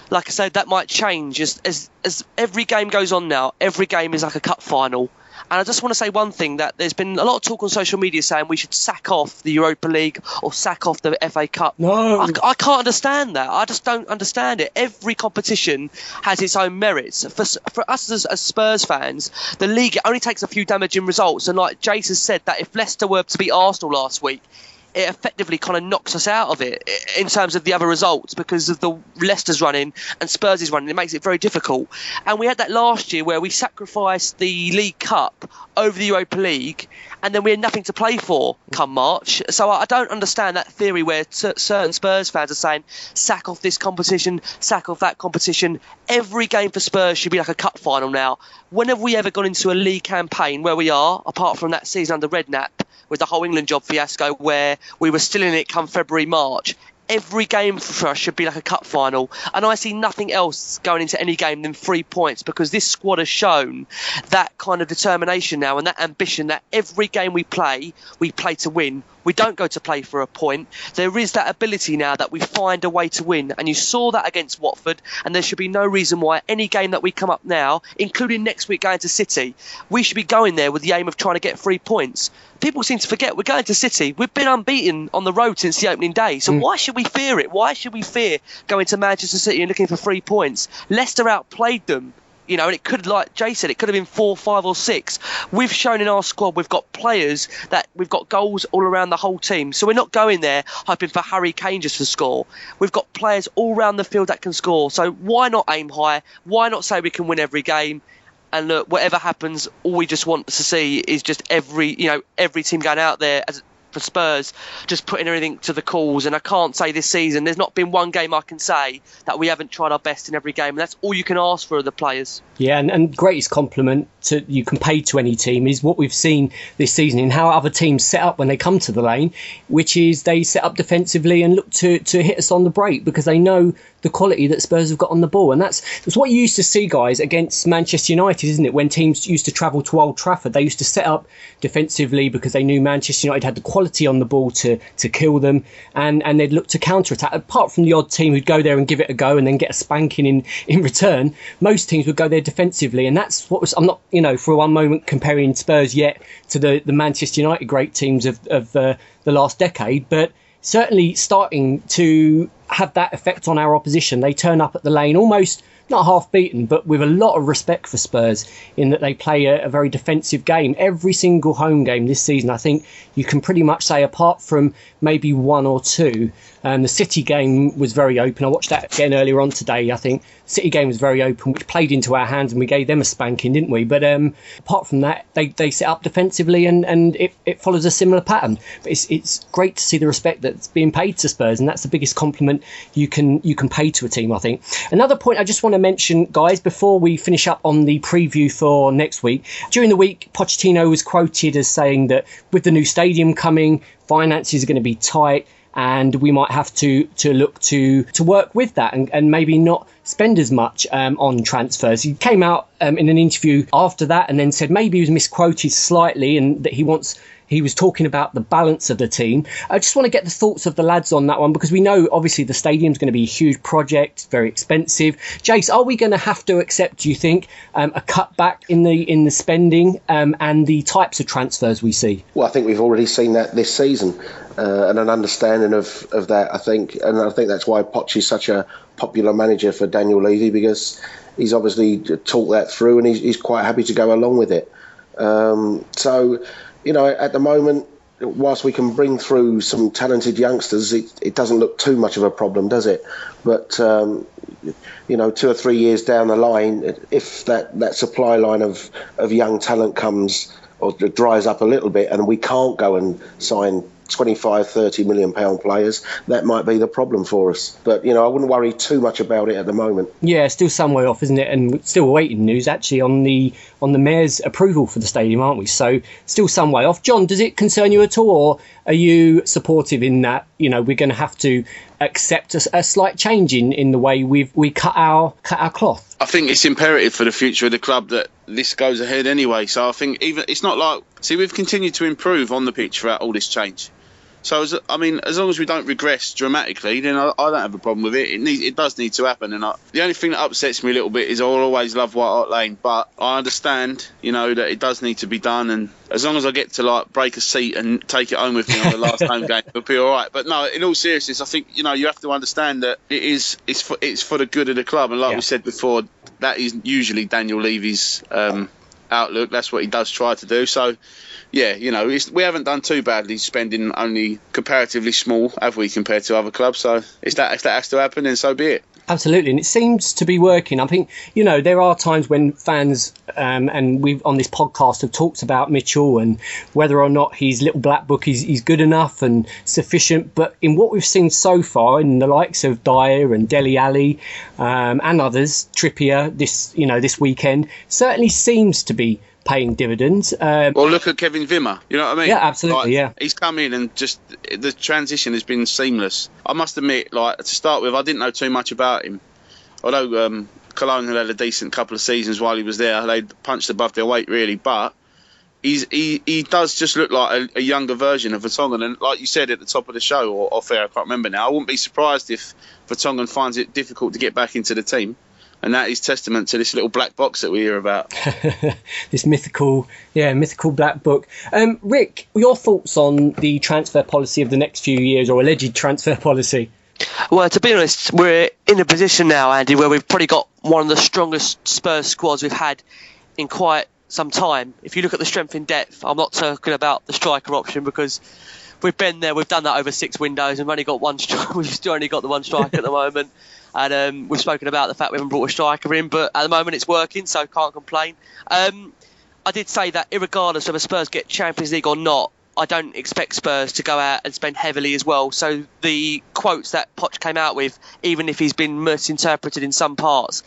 like I said, that might change as every game goes on now. Every game is like a cup final. And I just want to say one thing, that there's been a lot of talk on social media saying we should sack off the Europa League or sack off the FA Cup. No. I can't understand that. I just don't understand it. Every competition has its own merits. For us as Spurs fans, the league only takes a few damaging results. And like Jason said, that if Leicester were to beat Arsenal last week, it effectively kind of knocks us out of it in terms of the other results, because of the Leicester's running and Spurs' running. It makes it very difficult. And we had that last year where we sacrificed the League Cup over the Europa League, and then we had nothing to play for come March. So I don't understand that theory where certain Spurs fans are saying sack off this competition, sack off that competition. Every game for Spurs should be like a cup final now. When have we ever gone into a league campaign where we are, apart from that season under Redknapp with the whole England job fiasco, where we were still in it come February, March? Every game for us should be like a cup final, and I see nothing else going into any game than 3 points, because this squad has shown that kind of determination now and that ambition that every game we play to win. We don't go to play for a point. There is that ability now that we find a way to win, and you saw that against Watford, and there should be no reason why any game that we come up now, including next week going to City, we should be going there with the aim of trying to get 3 points. People seem to forget we're going to City. We've been unbeaten on the road since the opening day, so why should we fear it? Why should we fear going to Manchester City and looking for 3 points? Leicester outplayed them. And it could, like Jay said, it could have been 4, 5 or 6. We've shown in our squad we've got players that we've got goals all around the whole team. So we're not going there hoping for Harry Kane just to score. We've got players all around the field that can score. So why not aim high? Why not say we can win every game? And look, whatever happens, all we just want to see is just every team going out there for Spurs, just putting everything to the cause. And I can't say this season there's not been one game I can say that we haven't tried our best in every game, and that's all you can ask for of the players. Yeah, and greatest compliment you can pay to any team is what we've seen this season in how other teams set up when they come to the lane, which is they set up defensively and look to hit us on the break, because they know the quality that Spurs have got on the ball. And that's what you used to see, guys, against Manchester United, isn't it? When teams used to travel to Old Trafford, they used to set up defensively because they knew Manchester United had the quality on the ball to kill them, and they'd look to counter-attack. Apart from the odd team who'd go there and give it a go and then get a spanking in return, most teams would go there defensively. And that's what was, I'm not, for one moment comparing Spurs yet to the Manchester United great teams of the last decade, but certainly starting to have that effect on our opposition. They turn up at the lane almost not half beaten, but with a lot of respect for Spurs, in that they play a very defensive game. Every single home game this season, I think you can pretty much say, apart from maybe 1 or 2, the City game was very open. I watched that again earlier on today. I think the City game was very open, which played into our hands, and we gave them a spanking, didn't we? But apart from that, they set up defensively, and it follows a similar pattern. But it's great to see the respect that's being paid to Spurs, and that's the biggest compliment you can pay to a team, I think. Another point I just want to mention, guys, before we finish up on the preview for next week. During the week, Pochettino was quoted as saying that with the new stadium coming, finances are going to be tight, and we might have to look to work with that and maybe not spend as much on transfers. He came out in an interview after that and then said maybe he was misquoted slightly, and that he wants he was talking about the balance of the team. I just want to get the thoughts of the lads on that one, because we know obviously the stadium's going to be a huge project, very expensive. Jace, are we going to have to accept, do you think, a cutback in the spending and the types of transfers we see? Well, I think we've already seen that this season, and an understanding of that, I think. And I think that's why Poch is such a popular manager for Daniel Levy, because he's obviously talked that through and he's quite happy to go along with it. So, you know, at the moment, whilst we can bring through some talented youngsters, it doesn't look too much of a problem, does it? But, you know, 2 or 3 years down the line, if that supply line of young talent comes or dries up a little bit and we can't go and sign 25-30 million pound players, that might be the problem for us. But, you know, I wouldn't worry too much about it at the moment. Yeah, still some way off, isn't it? And still awaiting news actually on the mayor's approval for the stadium, aren't we? So still some way off. John, does it concern you at all, or are you supportive in that, you know, we're going to have to accept a slight change in the way we cut our cloth? I think it's imperative for the future of the club that this goes ahead anyway. So I think even it's not like, see, we've continued to improve on the pitch throughout all this change. So, as long as we don't regress dramatically, then I don't have a problem with it. It does need to happen. And the only thing that upsets me a little bit is I'll always love White Hart Lane, but I understand, you know, that it does need to be done. And as long as I get to like break a seat and take it home with me on the last home game, it'll be all right. But no, in all seriousness, I think, you know, you have to understand that it's for the good of the club. And like we said before, that is usually Daniel Levy's outlook. That's what he does try to do. So, yeah, you know, we haven't done too badly spending only comparatively small, have we, compared to other clubs? So if that has to happen, then so be it. Absolutely, and it seems to be working. I think, you know, there are times when fans, and we've on this podcast have talked about Mitchell and whether or not his little black book is good enough and sufficient. But in what we've seen so far, in the likes of Dyer and Dele Alli and others, Trippier this weekend, certainly seems to be paying dividends. Well, look at Kevin Wimmer. You know what I mean? Yeah, absolutely. Like, he's come in and just the transition has been seamless. I must admit, like, to start with, I didn't know too much about him. Although Cologne had a decent couple of seasons while he was there, they punched above their weight really. But he does just look like a younger version of Vertonghen. And like you said at the top of the show, or off air, I can't remember now. I wouldn't be surprised if Vertonghen finds it difficult to get back into the team. And that is testament to this little black box that we hear about. This mythical black book. Rick, your thoughts on the transfer policy of the next few years, or alleged transfer policy? Well, to be honest, we're in a position now, Andy, where we've probably got one of the strongest Spurs squads we've had in quite some time. If you look at the strength in depth, I'm not talking about the striker option, because we've been there, we've done that over 6 windows, and we've only got one striker. We've still only got the one striker at the moment. And we've spoken about the fact we haven't brought a striker in, but at the moment it's working, so can't complain. I did say that irregardless of whether Spurs get Champions League or not, I don't expect Spurs to go out and spend heavily as well. So the quotes that Poch came out with, even if he's been misinterpreted in some parts,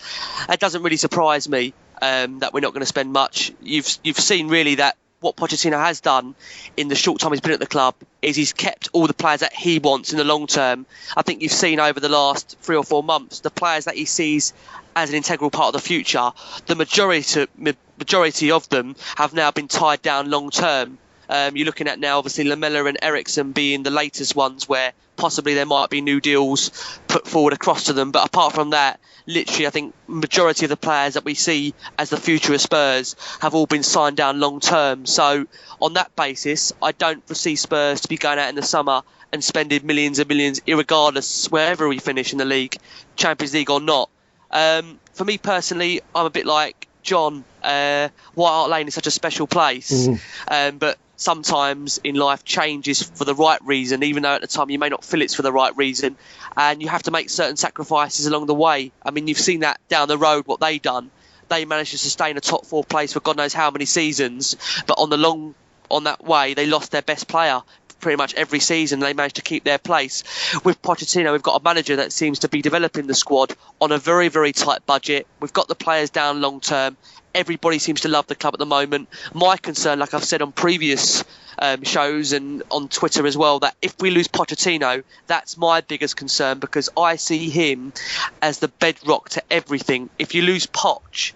it doesn't really surprise me that we're not going to spend much. You've seen really that what Pochettino has done in the short time he's been at the club is he's kept all the players that he wants in the long term. I think you've seen over the last 3 or 4 months, the players that he sees as an integral part of the future, the majority of them have now been tied down long term. You're looking at now, obviously, Lamela and Eriksen being the latest ones where possibly there might be new deals put forward across to them. But apart from that, literally, I think majority of the players that we see as the future of Spurs have all been signed down long term. So on that basis, I don't foresee Spurs to be going out in the summer and spending millions and millions, irregardless wherever we finish in the league, Champions League or not. For me personally, I'm a bit like John. White Hart Lane is such a special place, but sometimes in life change is for the right reason, even though at the time you may not feel it's for the right reason, and you have to make certain sacrifices along the way. I mean, you've seen that down the road, what they done. They managed to sustain a top 4 place for God knows how many seasons, but on that way they lost their best player pretty much every season. They managed to keep their place. With Pochettino, we've got a manager that seems to be developing the squad on a very, very tight budget. We've got the players down long term. Everybody seems to love the club at the moment. My concern, like I've said on previous shows and on Twitter as well, that if we lose Pochettino, that's my biggest concern, because I see him as the bedrock to everything. If you lose Poch,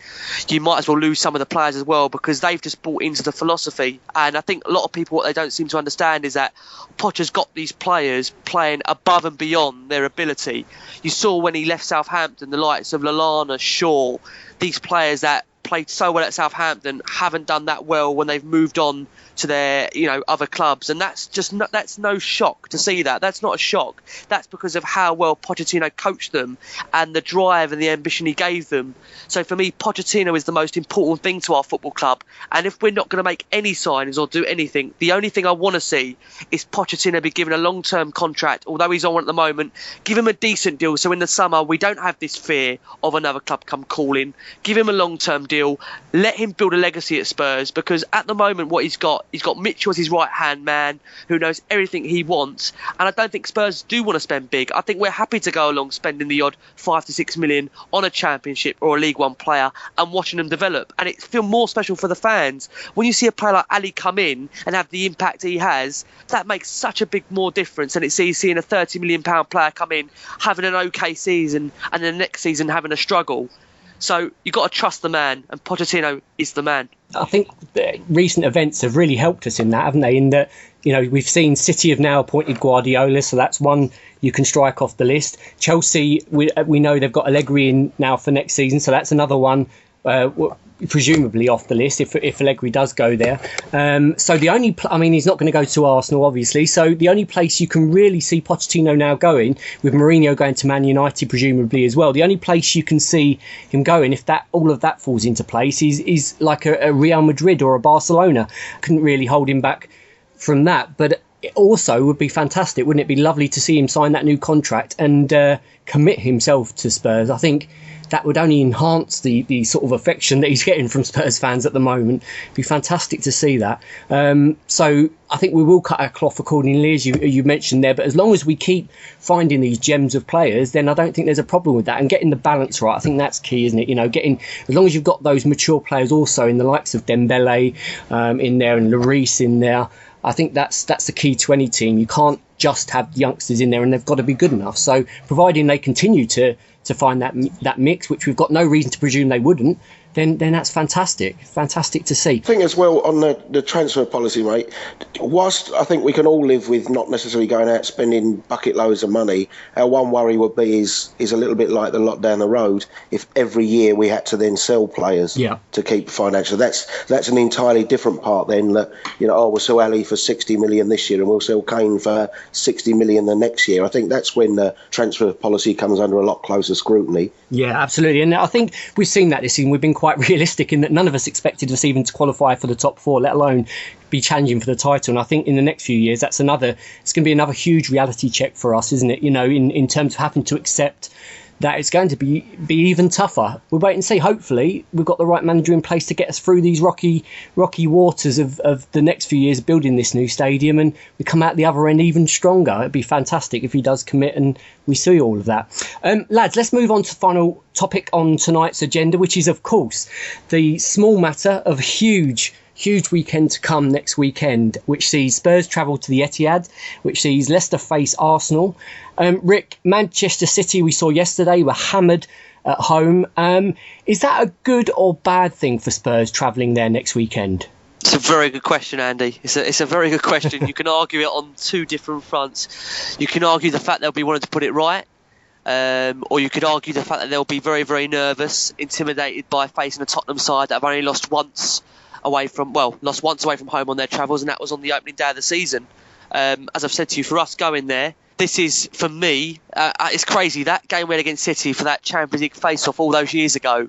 you might as well lose some of the players as well, because they've just bought into the philosophy. And I think a lot of people, what they don't seem to understand is that Poch has got these players playing above and beyond their ability. You saw when he left Southampton, the likes of Lallana, Shaw, these players that played so well at Southampton haven't done that well when they've moved on to their other clubs, and that's no shock to see that. That's not a shock. That's because of how well Pochettino coached them and the drive and the ambition he gave them. So for me, Pochettino is the most important thing to our football club, and if we're not going to make any signings or do anything, the only thing I want to see is Pochettino be given a long-term contract, although he's on one at the moment. Give him a decent deal so in the summer we don't have this fear of another club come calling. Give him a long-term deal. Let him build a legacy at Spurs, because at the moment what he's got Mitchell as his right-hand man who knows everything he wants, and I don't think Spurs do want to spend big. I think we're happy to go along spending the odd 5 to 6 million on a Championship or a League One player and watching them develop, and it feels more special for the fans. When you see a player like Ali come in and have the impact he has, that makes such a big more difference than it's seeing a £30 million player come in, having an okay season, and then the next season having a struggle. So you've got to trust the man, and Pochettino is the man. I think recent events have really helped us in that, haven't they? In that, we've seen City have now appointed Guardiola, so that's one you can strike off the list. Chelsea, we know they've got Allegri in now for next season, so that's another one presumably off the list if Allegri does go there. So the only, he's not going to go to Arsenal, obviously. So the only place you can really see Pochettino now going, with Mourinho going to Man United presumably as well, the only place you can see him going, if all of that falls into place, is like a Real Madrid or a Barcelona. Couldn't really hold him back from that, but it also would be fantastic, wouldn't it be lovely to see him sign that new contract and commit himself to Spurs. I think that would only enhance the sort of affection that he's getting from Spurs fans at the moment. It'd be fantastic to see that. So I think we will cut our cloth accordingly, as you mentioned there. But as long as we keep finding these gems of players, then I don't think there's a problem with that. And getting the balance right, I think that's key, isn't it? As long as you've got those mature players also in the likes of Dembele in there and Lloris in there, I think that's the key to any team. You can't just have youngsters in there, and they've got to be good enough. So providing they continue to find that mix, which we've got no reason to presume they wouldn't, then that's fantastic to see. I think as well on the transfer policy, mate, whilst I think we can all live with not necessarily going out spending bucket loads of money, our one worry would be is a little bit like the lot down the road, if every year we had to then sell players to keep financial. That's an entirely different part then, that we'll sell Ali for 60 million this year and we'll sell Kane for 60 million the next year. I think that's when the transfer policy comes under a lot closer scrutiny. Yeah, absolutely. And I think we've seen that this season. We've been quite realistic in that none of us expected us even to qualify for the top four, let alone be challenging for the title. And I think in the next few years, it's going to be another huge reality check for us, isn't it? In terms of having to accept that it's going to be even tougher. We'll wait and see. Hopefully, we've got the right manager in place to get us through these rocky waters of the next few years building this new stadium, and we come out the other end even stronger. It'd be fantastic if he does commit and we see all of that. Lads, let's move on to the final topic on tonight's agenda, which is, of course, the small matter of huge weekend to come next weekend, which sees Spurs travel to the Etihad, which sees Leicester face Arsenal. Rick, Manchester City, we saw yesterday, were hammered at home. Is that a good or bad thing for Spurs travelling there next weekend? It's a very good question, Andy. It's a very good question. You can argue it on two different fronts. You can argue the fact they'll be wanting to put it right, or you could argue the fact that they'll be very, very nervous, intimidated by facing a Tottenham side that have only lost once away from home on their travels, and that was on the opening day of the season. As I've said to you, for us going there, this is, for me, it's crazy. That game we had against City for that Champions League face-off all those years ago,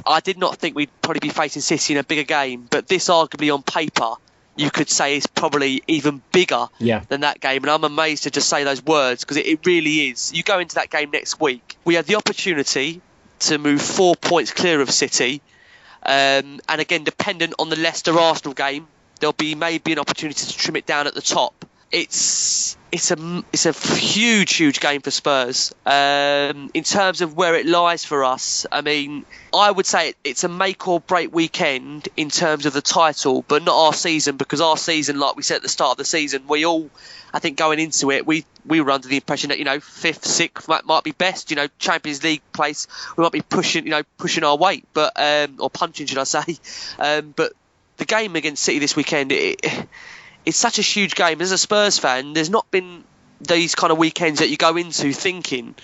I did not think we'd probably be facing City in a bigger game, but this arguably on paper, you could say is probably even bigger than that game. And I'm amazed to just say those words, because it really is. You go into that game next week, we have the opportunity to move 4 points clear of City. And again, dependent on the Leicester-Arsenal game, there'll be maybe an opportunity to trim it down at the top. It's it's a huge game for Spurs. In terms of where it lies for us, I mean, I would say it's a make or break weekend in terms of the title, but not our season, because our season, like we said at the start of the season, we all, I think going into it, we were under the impression that, 5th, 6th might be best, Champions League place, we might be pushing our weight, but or punching, should I say. But the game against City this weekend, it's such a huge game. As a Spurs fan, there's not been these kind of weekends that you go into thinking,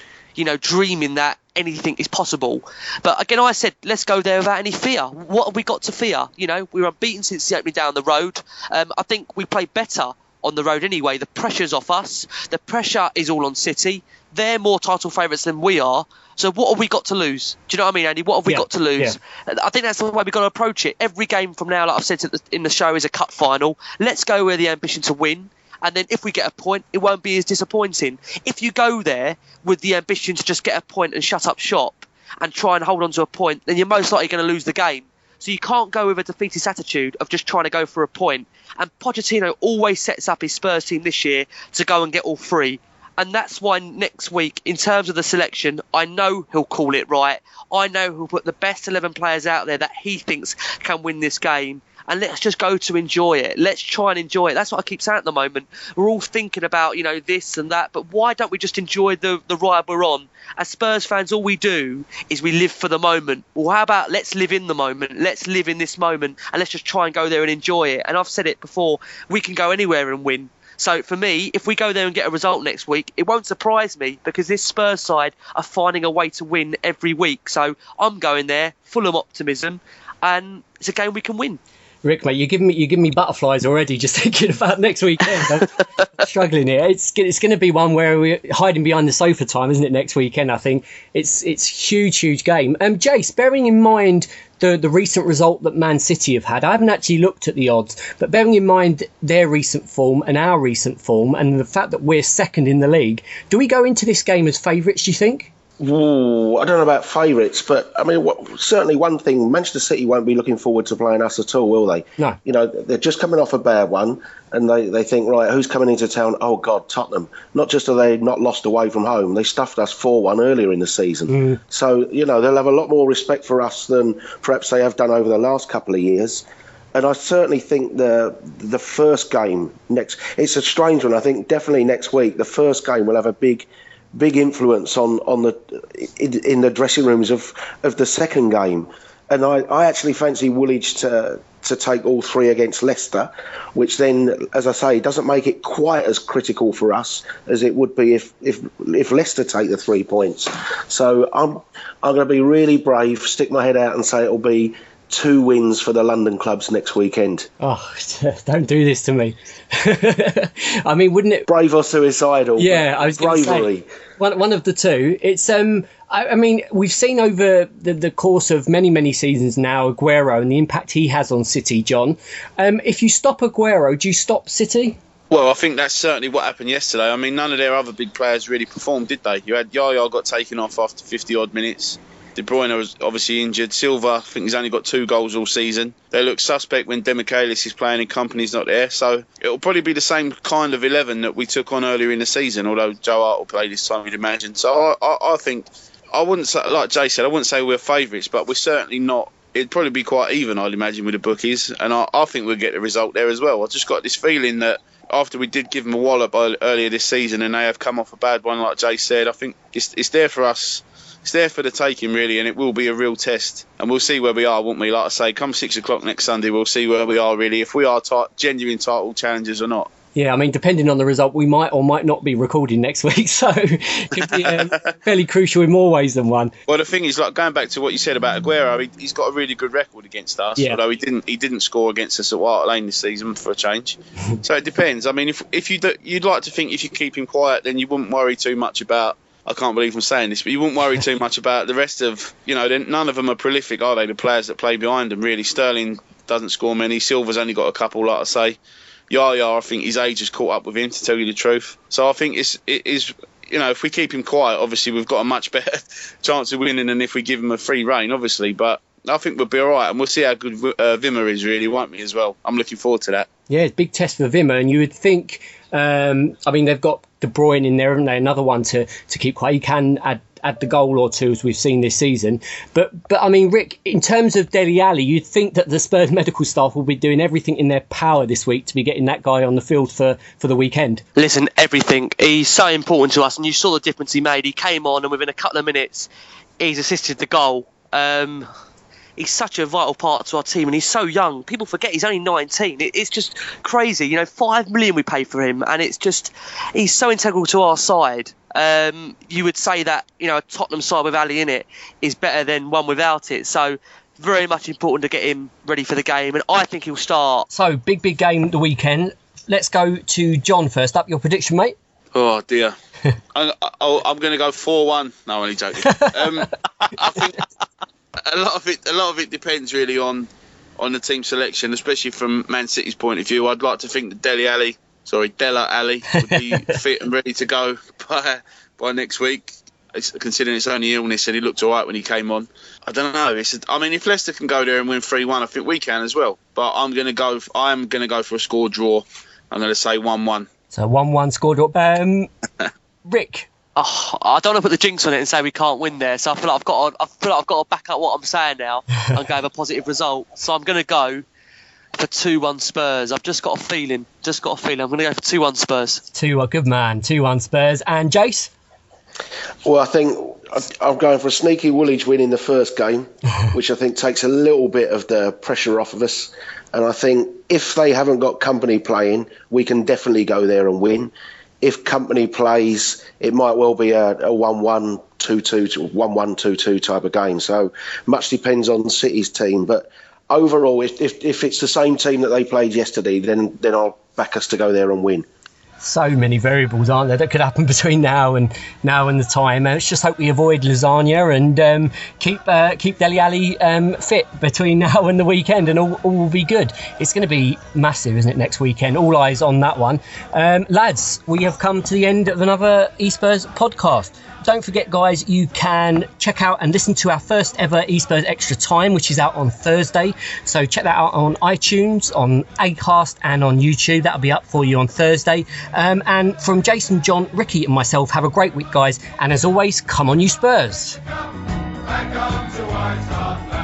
dreaming that anything is possible. But again, I said, let's go there without any fear. What have we got to fear? We were unbeaten since the opening down the road. I think we play better on the road anyway. The pressure's off us. The pressure is all on City. They're more title favourites than we are. So what have we got to lose? Do you know what I mean, Andy? What have we got to lose? Yeah. I think that's the way we've got to approach it. Every game from now, like I've said in the show, is a cup final. Let's go with the ambition to win. And then if we get a point, it won't be as disappointing. If you go there with the ambition to just get a point and shut up shop and try and hold on to a point, then you're most likely going to lose the game. So you can't go with a defeatist attitude of just trying to go for a point. And Pochettino always sets up his Spurs team this year to go and get all three. And that's why next week, in terms of the selection, I know he'll call it right. I know he'll put the best 11 players out there that he thinks can win this game. And let's just go to enjoy it. Let's try and enjoy it. That's what I keep saying at the moment. We're all thinking about, this and that. But why don't we just enjoy the ride we're on? As Spurs fans, all we do is we live for the moment. Well, how about let's live in the moment? Let's live in this moment. And let's just try and go there and enjoy it. And I've said it before, we can go anywhere and win. So for me, if we go there and get a result next week, it won't surprise me, because this Spurs side are finding a way to win every week. So I'm going there full of optimism, and it's a game we can win. Rick, mate, you're giving me butterflies already just thinking about next weekend. I'm struggling here. It's going to be one where we're hiding behind the sofa time, isn't it? Next weekend, I think it's huge game. Jace, bearing in mind the recent result that Man City have had, I haven't actually looked at the odds, but bearing in mind their recent form and our recent form, and the fact that we're second in the league, do we go into this game as favourites? Do you think? Ooh, I don't know about favourites, but I mean, certainly one thing, Manchester City won't be looking forward to playing us at all, will they? No. They're just coming off a bad one, and they think, right, who's coming into town? Oh, God, Tottenham. Not just are they not lost away from home, they stuffed us 4-1 earlier in the season. So, they'll have a lot more respect for us than perhaps they have done over the last couple of years. And I certainly think the first game it's a strange one. I think definitely next week, the first game will have a big influence in the dressing rooms of the second game. And I actually fancy Woolwich to take all three against Leicester, which then, as I say, doesn't make it quite as critical for us as it would be if Leicester take the 3 points. So I'm going to be really brave, stick my head out and say it'll be 2 wins for the London clubs next weekend. Oh, don't do this to me. I mean, wouldn't it... Brave or suicidal? Yeah, I was going to say, one of the two. It's, I mean, we've seen over the course of many seasons now, Aguero and the impact he has on City, John. If you stop Aguero, do you stop City? Well, I think that's certainly what happened yesterday. I mean, none of their other big players really performed, did they? You had Yaya got taken off after 50-odd minutes. De Bruyne was obviously injured. Silva, I think he's only got 2 goals all season. They look suspect when Demichelis is playing and company's not there. So it'll probably be the same kind of 11 that we took on earlier in the season, although Joe Hart will play this time, you'd imagine. So I think, I wouldn't say, like Jay said, I wouldn't say we're favourites, but we're certainly not. It'd probably be quite even, I'd imagine, with the bookies. And I think we'll get the result there as well. I just got this feeling that after we did give them a wallop earlier this season and they have come off a bad one, like Jay said, I think it's there for us. It's there for the taking, really, and it will be a real test. And we'll see where we are, won't we? Like I say, come 6 o'clock next Sunday, we'll see where we are, really, if we are genuine title challengers or not. Yeah, I mean, depending on the result, we might or might not be recording next week, so it could be fairly crucial in more ways than one. Well, the thing is, like going back to what you said about Aguero, he's got a really good record against us, although he didn't score against us at White Lane this season for a change. So it depends. I mean, if you'd like to think if you keep him quiet, then you wouldn't worry too much about. I can't believe I'm saying this, but you wouldn't worry too much about the rest of, none of them are prolific, are they? The players that play behind them, really. Sterling doesn't score many. Silva's only got a couple, like I say. Yaya, I think his age has caught up with him, to tell you the truth. So I think it is, if we keep him quiet, obviously we've got a much better chance of winning than if we give him a free rein, obviously. But I think we'll be all right, and we'll see how good Wimmer is, really, won't we, as well? I'm looking forward to that. Yeah, it's a big test for Wimmer, and you would think, they've got De Bruyne in there, haven't they? Another one to keep quiet. He can add the goal or two, as we've seen this season. But I mean, Rick, in terms of Dele Alli, you'd think that the Spurs medical staff will be doing everything in their power this week to be getting that guy on the field for the weekend. Listen, everything. He's so important to us, and you saw the difference he made. He came on, and within a couple of minutes, he's assisted the goal. He's such a vital part to our team, and he's so young. People forget he's only 19. It's just crazy. 5 million we pay for him, and it's just, he's so integral to our side. You would say that, a Tottenham side with Ali in it is better than one without it. So very much important to get him ready for the game, and I think he'll start. So big game the weekend. Let's go to John first up. Your prediction, mate? Oh dear. I'm going to go 4-1. No, I'm only joking. I think a lot of it depends really on the team selection, especially from Man City's point of view. I'd like to think that Dele Alli would be fit and ready to go by next week. Considering it's only illness, and he looked all right when he came on. I don't know. If Leicester can go there and win 3-1, I think we can as well. But I'm going to go for a score draw. I'm going to say 1-1. So 1-1 score draw. Rick. Oh, I don't want to put the jinx on it and say we can't win there. So I feel like I've got to back up what I'm saying now and go have a positive result. So I'm going to go for 2-1 Spurs. I've just got a feeling. I'm going to go for 2-1 Spurs. 2-1, good man. 2-1 Spurs. And Jace? Well, I think I'm going for a sneaky Woolwich win in the first game, which I think takes a little bit of the pressure off of us. And I think if they haven't got Company playing, we can definitely go there and win. If Company plays, it might well be a 1-1, 2-2, 1-1, 2-2 type of game. So much depends on City's team. But overall, if it's the same team that they played yesterday, then I'll back us to go there and win. So many variables, aren't there, that could happen between now and the time. Let's just hope we avoid lasagna and keep Dele Alli fit between now and the weekend, and all will be good. It's going to be massive, isn't it, next weekend? All eyes on that one. Lads, we have come to the end of another e-Spurs podcast. Don't forget, guys, you can check out and listen to our first ever e-Spurs Extra Time, which is out on Thursday. So check that out on iTunes, on Acast, and on YouTube. That'll be up for you on Thursday. And from Jason, John, Ricky, and myself, have a great week, guys. And as always, come on, you Spurs. Back up to White Hart Lane.